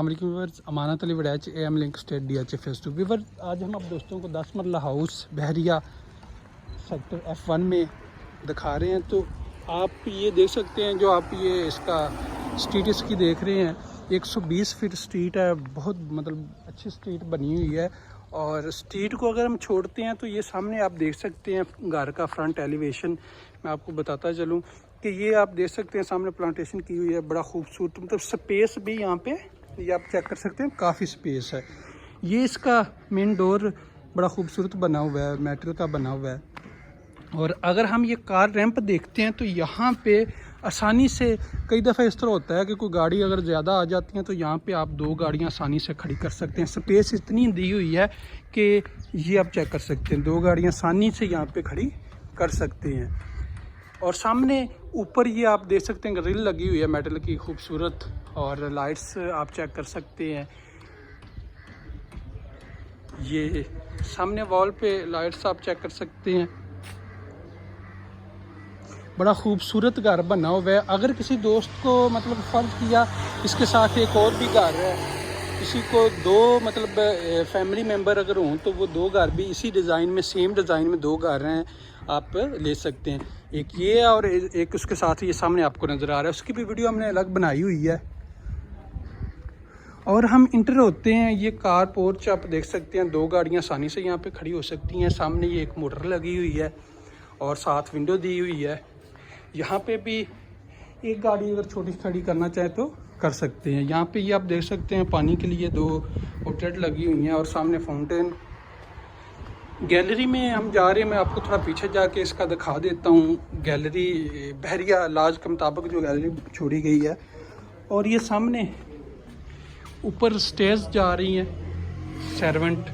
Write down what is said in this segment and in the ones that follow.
Viewers, Amanat Ali Waraich AM link state DH face 2 viewers, आज हम अब दोस्तों को 10 मरला हाउस बहरिया सेक्टर F1 में दिखा रहे हैं। तो आप ये देख सकते हैं, जो आप ये इसका स्ट्रीट इसकी देख रहे हैं, 120 फीट स्ट्रीट है। बहुत मतलब अच्छी स्ट्रीट बनी हुई है। और स्ट्रीट को अगर हम छोड़ते हैं तो ये सामने आप देख सकते हैं घर का फ्रंट एलिवेशन। मैं आपको बताता चलूँ कि ये आप देख सकते हैं सामने प्लांटेशन की हुई है, बड़ा खूबसूरत, मतलब स्पेस भी यहाँ पे ये आप चेक कर सकते हैं, काफ़ी स्पेस है। ये इसका मेन डोर बड़ा खूबसूरत बना हुआ है, मेटल का बना हुआ है। और अगर हम ये कार रैंप देखते हैं तो यहाँ पे आसानी से, कई दफ़ा इस तरह होता है कि कोई गाड़ी अगर ज़्यादा आ जाती है तो यहाँ पे आप 2 गाड़ियाँ आसानी से खड़ी कर सकते हैं। स्पेस इतनी दी हुई है कि ये आप चेक कर सकते हैं, 2 गाड़ियाँ आसानी से यहाँ पे खड़ी कर सकते हैं। और सामने ऊपर ये आप देख सकते हैं ग्रिल लगी हुई है मेटल की खूबसूरत, और लाइट्स आप चेक कर सकते हैं। ये सामने वॉल पे लाइट्स आप चेक कर सकते हैं। बड़ा खूबसूरत घर बना हुआ है। अगर किसी दोस्त को मतलब फ़र्ज किया इसके साथ एक और भी घर है, किसी को 2 मतलब फैमिली मेम्बर अगर हों तो वो 2 घर भी इसी डिज़ाइन में, सेम डिज़ाइन में 2 घर हैं, आप ले सकते हैं। एक ये है और एक उसके साथ ये सामने आपको नज़र आ रहा है, उसकी भी वीडियो हमने अलग बनाई हुई है। और हम इंटर होते हैं, ये कार पोर्च आप देख सकते हैं, 2 गाड़ियाँ आसानी से यहाँ पे खड़ी हो सकती हैं। सामने ये एक मोटर लगी हुई है और साथ विंडो दी हुई है। यहाँ पे भी एक गाड़ी अगर छोटी खड़ी करना चाहे तो कर सकते हैं। यहाँ पे ये आप देख सकते हैं पानी के लिए 2 आउटलेट लगी हुई हैं और सामने फाउंटेन। गैलरी में हम जा रहे हैं, मैं आपको थोड़ा पीछे जाके इसका दिखा देता हूँ। गैलरी बहरिया लाज के मुताबिक जो गैलरी छोड़ी गई है। और ये सामने ऊपर स्टेज जा रही हैं, सर्वेंट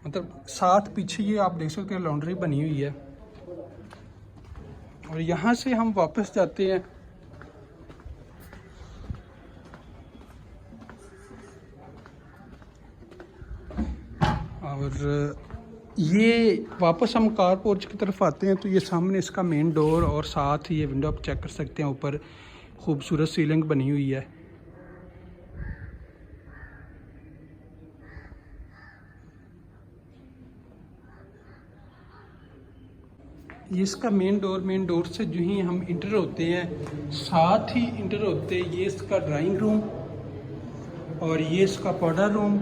मतलब साथ पीछे ये आप देख सकते हैं लॉन्ड्री बनी हुई है। और यहाँ से हम वापस जाते हैं और ये वापस हम कार पोर्च की तरफ आते हैं तो ये सामने इसका मेन डोर और साथ ही ये विंडो आप चेक कर सकते हैं, ऊपर खूबसूरत सीलिंग बनी हुई है। ये इसका मेन डोर से जो ही हम इंटर होते हैं, साथ ही इंटर होते हैं ये इसका ड्राइंग रूम और ये इसका पाउडर रूम।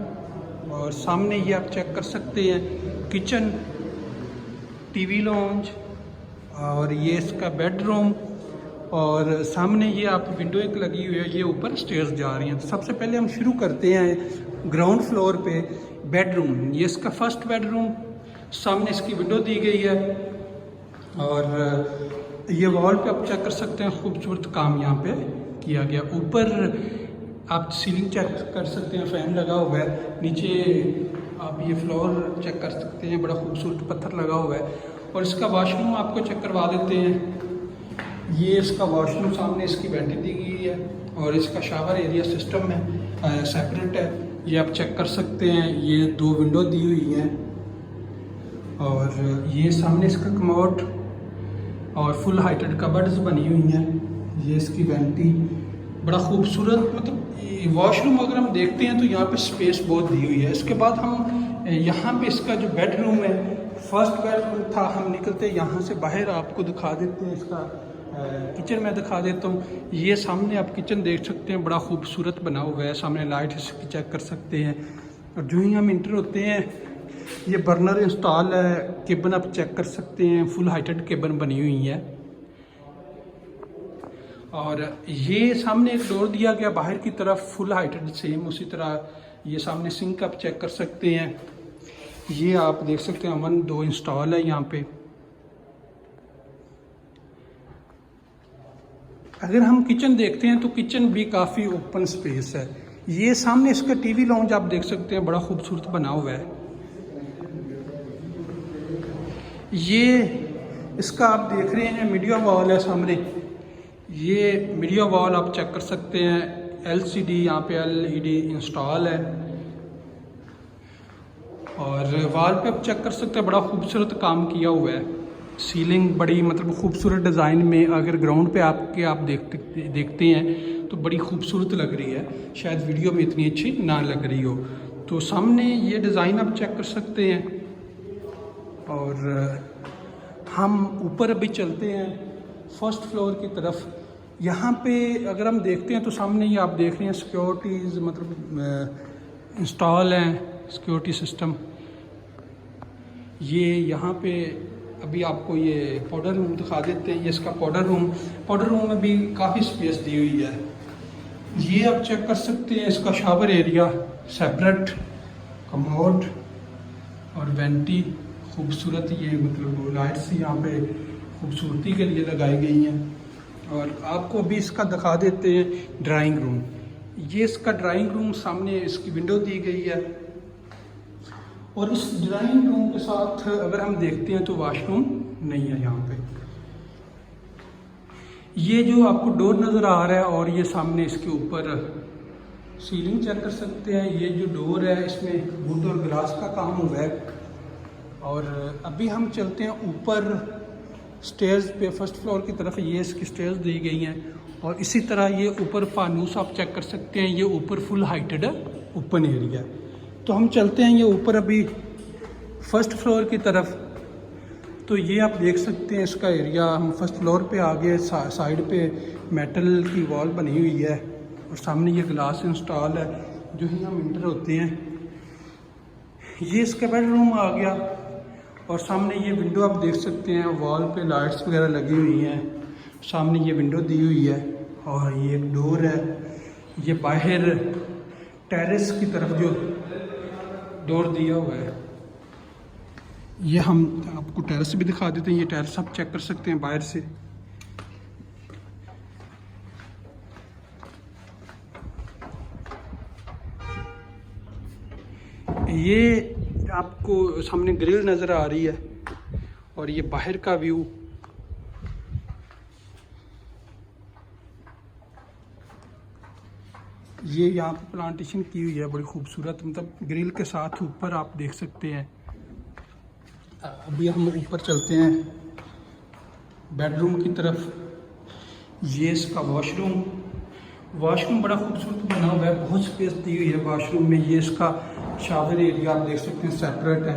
और सामने ये आप चेक कर सकते हैं किचन, टीवी लॉन्ज, और ये इसका बेडरूम। और सामने ये आप विंडो एक लगी हुई है, ये ऊपर स्टेयर्स जा रही हैं। तो सबसे पहले हम शुरू करते हैं ग्राउंड फ्लोर पे बेडरूम। ये इसका फर्स्ट बेडरूम, सामने इसकी विंडो दी गई है और ये वॉल पे आप चेक कर सकते हैं खूबसूरत काम यहाँ पे किया गया। ऊपर आप सीलिंग चेक कर सकते हैं, फैन लगा हुआ है। नीचे आप ये फ्लोर चेक कर सकते हैं, बड़ा खूबसूरत पत्थर लगा हुआ है। और इसका वॉशरूम आपको चेक करवा देते हैं। ये इसका वॉशरूम, सामने इसकी वेंटी दी गई है और इसका शावर एरिया सिस्टम है, सेपरेट है। ये आप चेक कर सकते हैं, ये 2 विंडो दी हुई हैं और ये सामने इसका कमोड और फुल हाइटेड कबर्ड्स बनी हुई हैं। ये इसकी वेंटी, बड़ा खूबसूरत, मतलब वॉशरूम अगर हम देखते हैं तो यहाँ पे स्पेस बहुत दी हुई है। इसके बाद हम यहाँ पे इसका जो बेडरूम है, फर्स्ट बेडरूम था, हम निकलते यहाँ से बाहर आपको दिखा देते हैं। इसका किचन मैं दिखा देता हूँ। ये सामने आप किचन देख सकते हैं, बड़ा खूबसूरत बना हुआ है। सामने लाइट इसकी चेक कर सकते हैं। और जो ही हम इंटर होते हैं ये बर्नर इंस्टॉल है, केबन आप चेक कर सकते हैं, फुल हाइटेड केबन बनी हुई है। और ये सामने एक डोर दिया गया बाहर की तरफ, फुल हाइटेड सेम उसी तरह। ये सामने सिंक आप चेक कर सकते हैं। ये आप देख सकते हैं अमन 2 इंस्टॉल है यहाँ पे। अगर हम किचन देखते हैं तो किचन भी काफ़ी ओपन स्पेस है। ये सामने इसका टीवी लॉन्ज आप देख सकते हैं, बड़ा खूबसूरत बना हुआ है। ये इसका आप देख रहे हैं मीडिया वॉल है सामने, ये मीडिया वॉल आप चेक कर सकते हैं। LCD यहाँ पे LED इंस्टॉल है। और वॉल पे आप चेक कर सकते हैं, बड़ा खूबसूरत काम किया हुआ है। सीलिंग बड़ी मतलब खूबसूरत डिज़ाइन में। अगर ग्राउंड पे आप देखते हैं तो बड़ी खूबसूरत लग रही है, शायद वीडियो में इतनी अच्छी ना लग रही हो। तो सामने ये डिज़ाइन आप चेक कर सकते हैं। और हम ऊपर अभी चलते हैं फर्स्ट फ्लोर की तरफ। यहाँ पे अगर हम देखते हैं तो सामने ये आप देख रहे हैं सिक्योरिटीज़ मतलब इंस्टॉल हैं, सिक्योरिटी सिस्टम। ये यहाँ पे अभी आपको ये पाउडर रूम दिखा देते हैं। ये इसका पाउडर रूम में भी काफ़ी स्पेस दी हुई है। ये आप चेक कर सकते हैं इसका शावर एरिया, सेपरेट कमोड और वेंटी। खूबसूरत ये मतलब लाइट्स यहाँ पे खूबसूरती के लिए लगाई गई हैं। और आपको अभी इसका दिखा देते हैं ड्राइंग रूम। ये इसका ड्राइंग रूम, सामने इसकी विंडो दी गई है। और इस ड्राइंग रूम के साथ अगर हम देखते हैं तो वॉशरूम नहीं है यहाँ पे। ये जो आपको डोर नज़र आ रहा है और ये सामने इसके ऊपर सीलिंग चेक कर सकते हैं। ये जो डोर है इसमें वुड और ग्लास का काम हुआ है। और अभी हम चलते हैं ऊपर स्टेयर्स पे, फर्स्ट फ्लोर की तरफ। ये इसकी स्टेयर्स दी गई हैं। और इसी तरह ये ऊपर फानूस आप चेक कर सकते हैं। ये ऊपर फुल हाइटेड ओपन एरिया है। तो हम चलते हैं ये ऊपर अभी फर्स्ट फ्लोर की तरफ। तो ये आप देख सकते हैं इसका एरिया। हम फर्स्ट फ्लोर पे आ गए। साइड पे मेटल की वॉल बनी हुई है और सामने ये ग्लास इंस्टॉल है जो ही हम इंटर होते हैं। ये इसका बेडरूम आ गया। और सामने ये विंडो आप देख सकते हैं, वॉल पे लाइट्स वगैरह लगी हुई हैं। सामने ये विंडो दी हुई है और ये एक डोर है। ये बाहर टेरेस की तरफ जो डोर दिया हुआ है, ये हम आपको टेरेस भी दिखा देते हैं। ये टेरेस आप चेक कर सकते हैं बाहर से। ये आपको सामने ग्रिल नज़र आ रही है और ये बाहर का व्यू। ये यहाँ पे प्लांटेशन की हुई है बड़ी खूबसूरत, मतलब ग्रिल के साथ ऊपर आप देख सकते हैं। अभी हम ऊपर चलते हैं बेडरूम की तरफ। ये इसका वॉशरूम बड़ा खूबसूरत बना हुआ है, बहुत स्पेस दी हुई है वॉशरूम में। ये इसका शावर एरिया आप देख सकते हैं, सेपरेट है।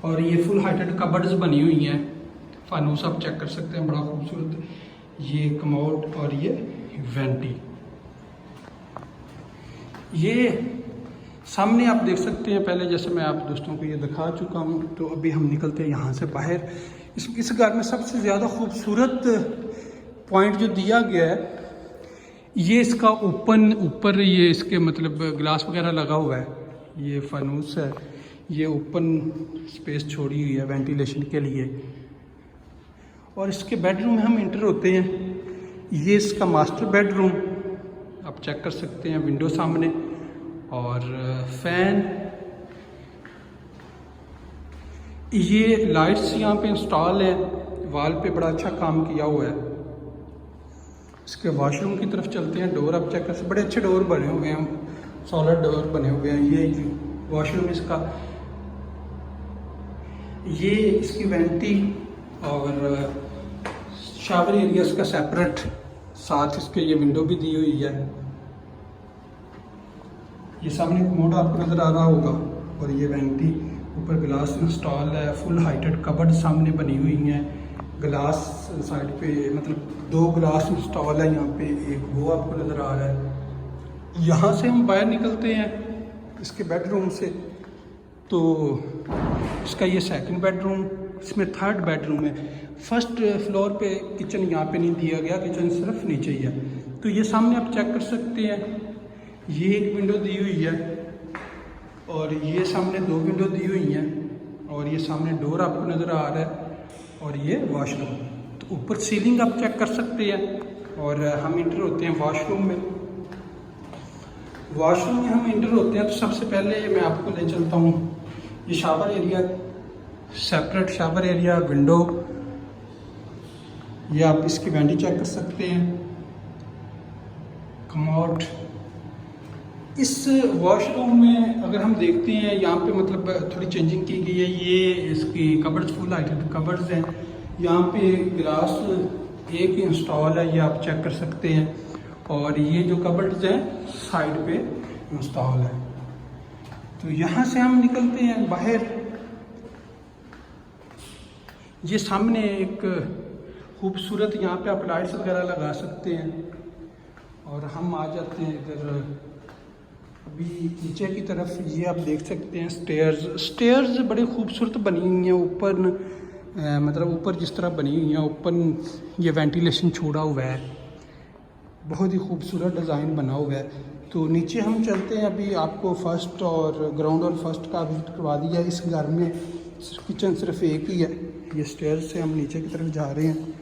और ये फुल हाइटेड कबर्ड्स बनी हुई हैं, फानूस आप चेक कर सकते हैं, बड़ा खूबसूरत। ये कमोड और ये वेंटी। ये सामने आप देख सकते हैं, पहले जैसे मैं आप दोस्तों को ये दिखा चुका हूँ। तो अभी हम निकलते हैं यहाँ से बाहर। इस घर में सबसे ज़्यादा खूबसूरत पॉइंट जो दिया गया है, ये इसका ऊपर ये इसके मतलब ग्लास वगैरह लगा हुआ है। ये फानूस है, ये ओपन स्पेस छोड़ी हुई है वेंटिलेशन के लिए। और इसके बेडरूम में हम इंटर होते हैं। ये इसका मास्टर बेडरूम आप चेक कर सकते हैं, विंडो सामने और फैन। ये लाइट्स यहाँ पे इंस्टॉल है, वॉल पे बड़ा अच्छा काम किया हुआ है। इसके वॉशरूम की तरफ चलते हैं। डोर आप चेक कर सकते, बड़े अच्छे डोर बने हुए हैं, सॉलिड डोर बने हुए हैं। ये वॉशरूम इसका, ये इसकी वेंटी और शावर एरिया इसका सेपरेट, साथ इसके ये विंडो भी दी हुई है। ये सामने कमोड आपको नज़र आ रहा होगा और ये वेंटी, ऊपर ग्लास इंस्टॉल है। फुल हाइटेड कबर्ड सामने बनी हुई हैं। ग्लास साइड पे मतलब 2 ग्लास इंस्टॉल है यहाँ पे, एक वो आपको नज़र आ रहा है। यहाँ से हम बाहर निकलते हैं इसके बेडरूम से। तो इसका ये सेकंड बेडरूम, इसमें थर्ड बेडरूम है। फर्स्ट फ्लोर पे किचन यहाँ पे नहीं दिया गया, किचन सिर्फ नीचे ही है। तो ये सामने आप चेक कर सकते हैं, ये एक विंडो दी हुई है और ये सामने 2 विंडो दी हुई हैं और ये सामने डोर आपको नज़र आ रहा है और ये वॉशरूम। तो ऊपर सीलिंग आप चेक कर सकते हैं। और हम इंटर होते हैं वॉशरूम में। वॉशरूम में हम इंटर होते हैं तो सबसे पहले मैं आपको ले चलता हूँ ये shower area, separate shower area, window. ये आप इसकी वेंटी चेक कर सकते हैं, कमोड। इस वॉशरूम में अगर हम देखते हैं यहाँ पे मतलब थोड़ी चेंजिंग की गई है। ये इसकी कबर्ड्स फुल हाइटेड कबर्ड्स हैं। यहाँ पे ग्लास एक इंस्टॉल है, ये आप चेक कर सकते हैं। और ये जो कबर्ड्स हैं साइड पे इंस्टॉल है। तो यहाँ से हम निकलते हैं बाहर। ये सामने एक खूबसूरत, यहाँ पे आप लाइट्स वगैरह लगा सकते हैं। और हम आ जाते हैं इधर अभी नीचे की तरफ। ये आप देख सकते हैं स्टेयर्स बड़ी खूबसूरत बनी हुई हैं ऊपर, मतलब ऊपर जिस तरह बनी हुई हैं ऊपर ये वेंटिलेशन छोड़ा हुआ है, बहुत ही खूबसूरत डिज़ाइन बना हुआ है। तो नीचे हम चलते हैं। अभी आपको फर्स्ट और ग्राउंड और फर्स्ट का विजिट करवा दिया। इस घर में किचन सिर्फ एक ही है। ये स्टेयर्स से हम नीचे की तरफ जा रहे हैं।